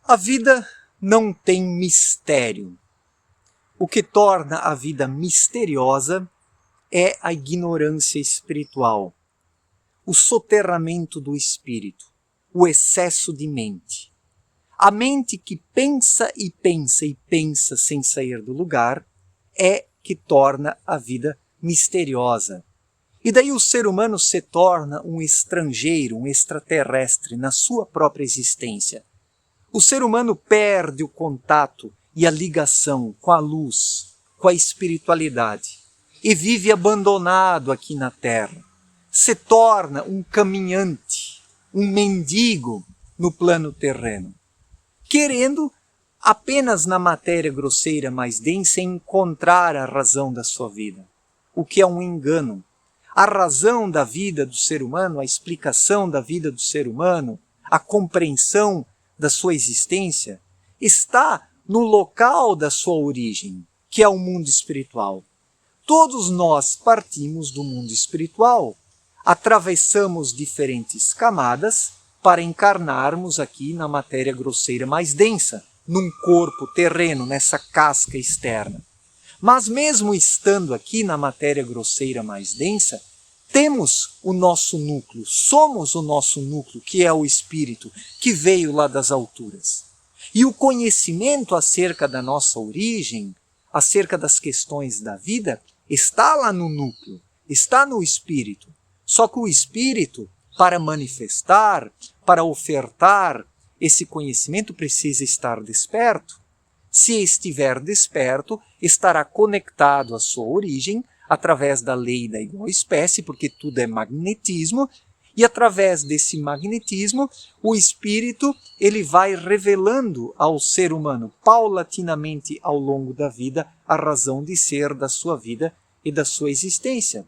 A vida não tem mistério. O que torna a vida misteriosa é a ignorância espiritual, o soterramento do espírito, o excesso de mente. A mente que pensa e pensa e pensa sem sair do lugar é que torna a vida misteriosa. E daí o ser humano se torna um estrangeiro, um extraterrestre na sua própria existência. O ser humano perde o contato e a ligação com a luz, com a espiritualidade, e vive abandonado aqui na Terra. Se torna um caminhante, um mendigo no plano terreno, querendo apenas na matéria grosseira mais densa encontrar a razão da sua vida, o que é um engano. A razão da vida do ser humano, a explicação da vida do ser humano, a compreensão da sua existência, está no local da sua origem, que é o mundo espiritual. Todos nós partimos do mundo espiritual, atravessamos diferentes camadas para encarnarmos aqui na matéria grosseira mais densa, num corpo terreno, nessa casca externa. Mas mesmo estando aqui na matéria grosseira mais densa, temos o nosso núcleo, somos o nosso núcleo, que é o espírito, que veio lá das alturas. E o conhecimento acerca da nossa origem, acerca das questões da vida, está lá no núcleo, está no espírito. Só que o espírito, para manifestar, para ofertar esse conhecimento, precisa estar desperto. Se estiver desperto, estará conectado à sua origem, através da lei da igual espécie, porque tudo é magnetismo, e através desse magnetismo, o espírito ele vai revelando ao ser humano, paulatinamente ao longo da vida, a razão de ser da sua vida e da sua existência.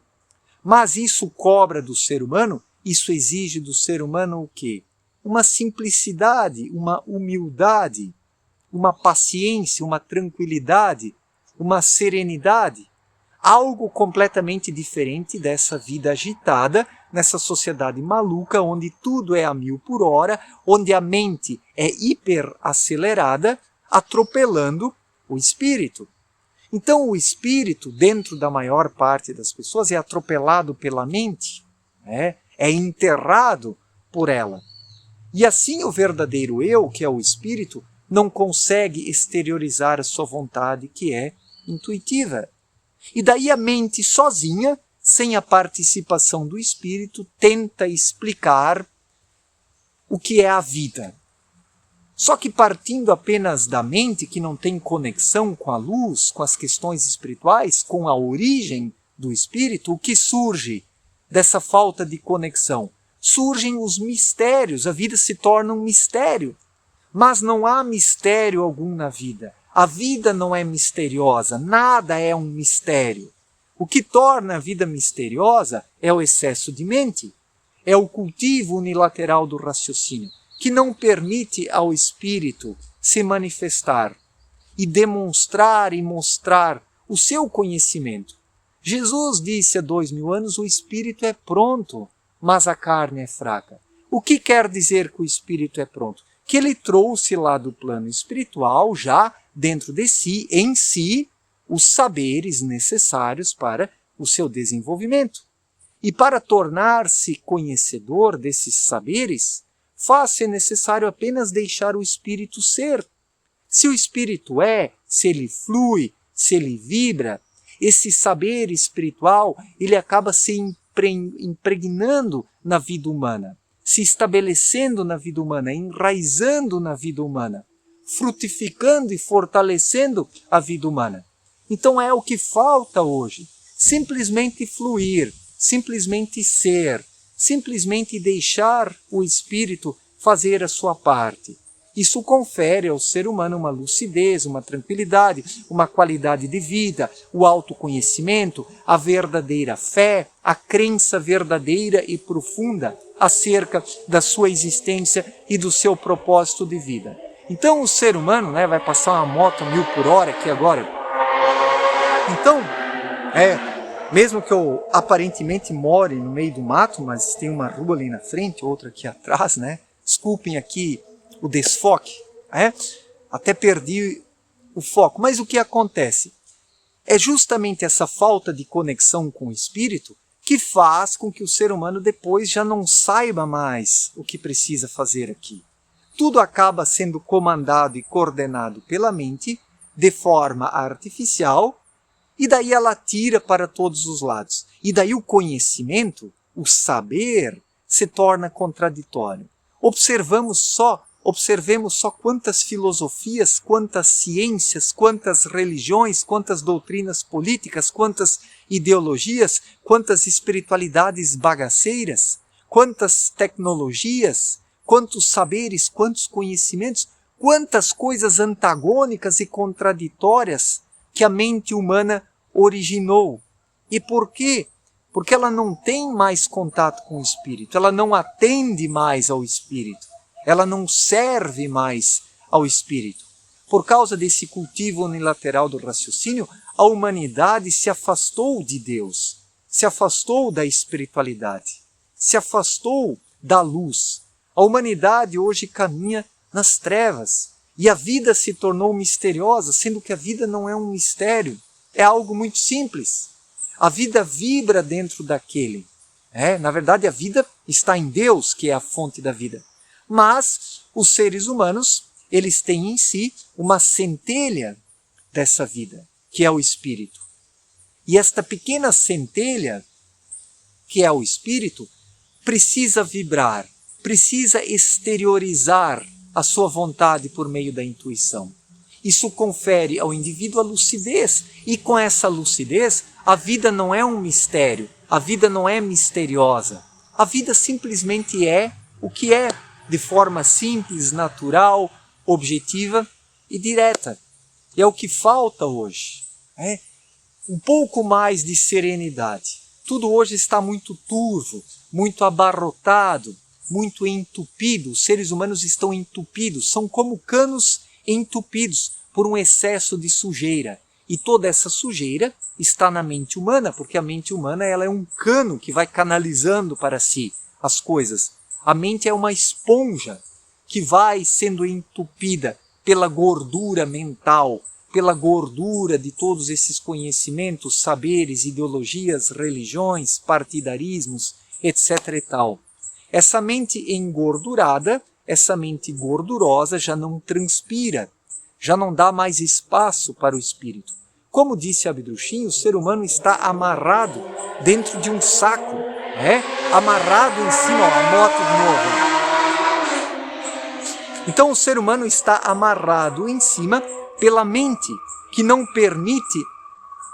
Mas isso cobra do ser humano, isso exige do ser humano o quê? Uma simplicidade, uma humildade, uma paciência, uma tranquilidade, uma serenidade. Algo completamente diferente dessa vida agitada, nessa sociedade maluca, onde tudo é a 1000 por hora, onde a mente é hiperacelerada, atropelando o espírito. Então o espírito, dentro da maior parte das pessoas, é atropelado pela mente, né? É enterrado por ela. E assim o verdadeiro eu, que é o espírito, não consegue exteriorizar a sua vontade, que é intuitiva. E daí a mente sozinha, sem a participação do espírito, tenta explicar o que é a vida. Só que partindo apenas da mente, que não tem conexão com a luz, com as questões espirituais, com a origem do espírito, o que surge dessa falta de conexão? Surgem os mistérios, a vida se torna um mistério. Mas não há mistério algum na vida. A vida não é misteriosa, nada é um mistério. O que torna a vida misteriosa é o excesso de mente, é o cultivo unilateral do raciocínio, que não permite ao espírito se manifestar e demonstrar e mostrar o seu conhecimento. Jesus disse há 2000 anos, o espírito é pronto, mas a carne é fraca. O que quer dizer que o espírito é pronto? Que ele trouxe lá do plano espiritual, já dentro de si, em si, os saberes necessários para o seu desenvolvimento. E para tornar-se conhecedor desses saberes, faz-se necessário apenas deixar o espírito ser. Se o espírito é, se ele flui, se ele vibra, esse saber espiritual ele acaba se impregnando na vida humana, se estabelecendo na vida humana, enraizando na vida humana, frutificando e fortalecendo a vida humana. Então é o que falta hoje, simplesmente fluir, simplesmente ser, simplesmente deixar o espírito fazer a sua parte. Isso confere ao ser humano uma lucidez, uma tranquilidade, uma qualidade de vida, o autoconhecimento, a verdadeira fé, a crença verdadeira e profunda acerca da sua existência e do seu propósito de vida. Então o ser humano, né, vai passar uma moto a 1000 por hora aqui agora. Então, mesmo que eu aparentemente more no meio do mato, mas tem uma rua ali na frente, outra aqui atrás, né? Desculpem aqui o desfoque, Até perdi o foco. Mas o que acontece? É justamente essa falta de conexão com o espírito que faz com que o ser humano depois já não saiba mais o que precisa fazer aqui. Tudo acaba sendo comandado e coordenado pela mente de forma artificial, e daí ela tira para todos os lados. E daí o conhecimento, o saber, se torna contraditório. Observemos só quantas filosofias, quantas ciências, quantas religiões, quantas doutrinas políticas, quantas ideologias, quantas espiritualidades bagaceiras, quantas tecnologias, quantos saberes, quantos conhecimentos, quantas coisas antagônicas e contraditórias que a mente humana originou. E por quê? Porque ela não tem mais contato com o espírito, ela não atende mais ao espírito, ela não serve mais ao espírito. Por causa desse cultivo unilateral do raciocínio, a humanidade se afastou de Deus, se afastou da espiritualidade, se afastou da luz. A humanidade hoje caminha nas trevas e a vida se tornou misteriosa, sendo que a vida não é um mistério, é algo muito simples. A vida vibra dentro daquele. Na verdade, a vida está em Deus, que é a fonte da vida. Mas os seres humanos, eles têm em si uma centelha dessa vida, que é o espírito. E esta pequena centelha, que é o espírito, precisa vibrar, precisa exteriorizar a sua vontade por meio da intuição. Isso confere ao indivíduo a lucidez, e com essa lucidez, a vida não é um mistério, a vida não é misteriosa. A vida simplesmente é o que é, de forma simples, natural, objetiva e direta. E é o que falta hoje. Um pouco mais de serenidade. Tudo hoje está muito turvo, muito abarrotado, muito entupido. Os seres humanos estão entupidos, são como canos entupidos por um excesso de sujeira. E toda essa sujeira está na mente humana, porque a mente humana ela é um cano que vai canalizando para si as coisas. A mente é uma esponja que vai sendo entupida pela gordura mental, pela gordura de todos esses conhecimentos, saberes, ideologias, religiões, partidarismos, etc. e tal. Essa mente engordurada, essa mente gordurosa já não transpira, já não dá mais espaço para o espírito. Como disse Abdruchin, o ser humano está amarrado dentro de um saco, amarrado em cima, a moto de novo. Então o ser humano está amarrado em cima pela mente, que não permite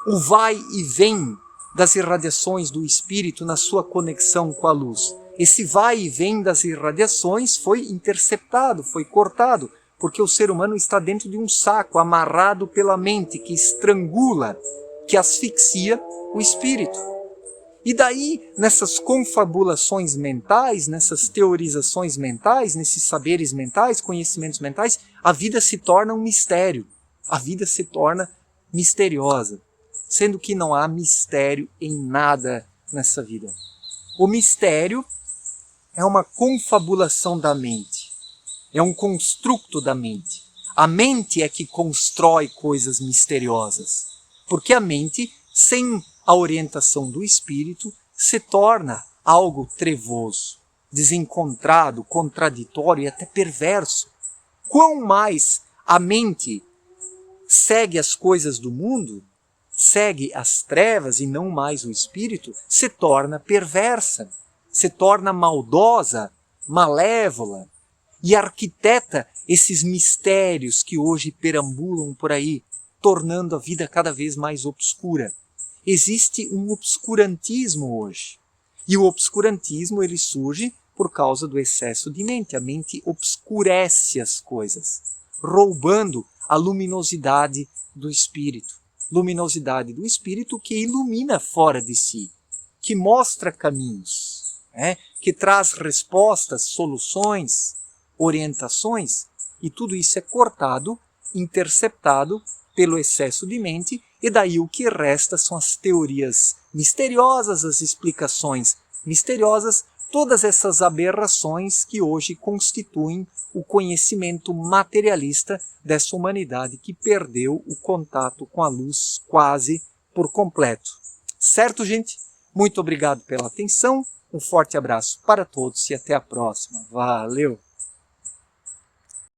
o vai e vem das irradiações do espírito na sua conexão com a luz. Esse vai e vem das irradiações foi interceptado, foi cortado, porque o ser humano está dentro de um saco, amarrado pela mente, que estrangula, que asfixia o espírito. E daí, nessas confabulações mentais, nessas teorizações mentais, nesses saberes mentais, conhecimentos mentais, a vida se torna um mistério. A vida se torna misteriosa, sendo que não há mistério em nada nessa vida. O mistério é uma confabulação da mente, é um construto da mente. A mente é que constrói coisas misteriosas, porque a mente, sem a orientação do espírito, se torna algo trevoso, desencontrado, contraditório e até perverso. Quão mais a mente segue as coisas do mundo, segue as trevas e não mais o espírito, se torna perversa, se torna maldosa, malévola e arquiteta esses mistérios que hoje perambulam por aí, tornando a vida cada vez mais obscura. Existe um obscurantismo hoje. E o obscurantismo ele surge por causa do excesso de mente. A mente obscurece as coisas, roubando a luminosidade do espírito. Luminosidade do espírito que ilumina fora de si, que mostra caminhos, que traz respostas, soluções, orientações, e tudo isso é cortado, interceptado pelo excesso de mente, e daí o que resta são as teorias misteriosas, as explicações misteriosas, todas essas aberrações que hoje constituem o conhecimento materialista dessa humanidade que perdeu o contato com a luz quase por completo. Certo, gente? Muito obrigado pela atenção, um forte abraço para todos e até a próxima. Valeu!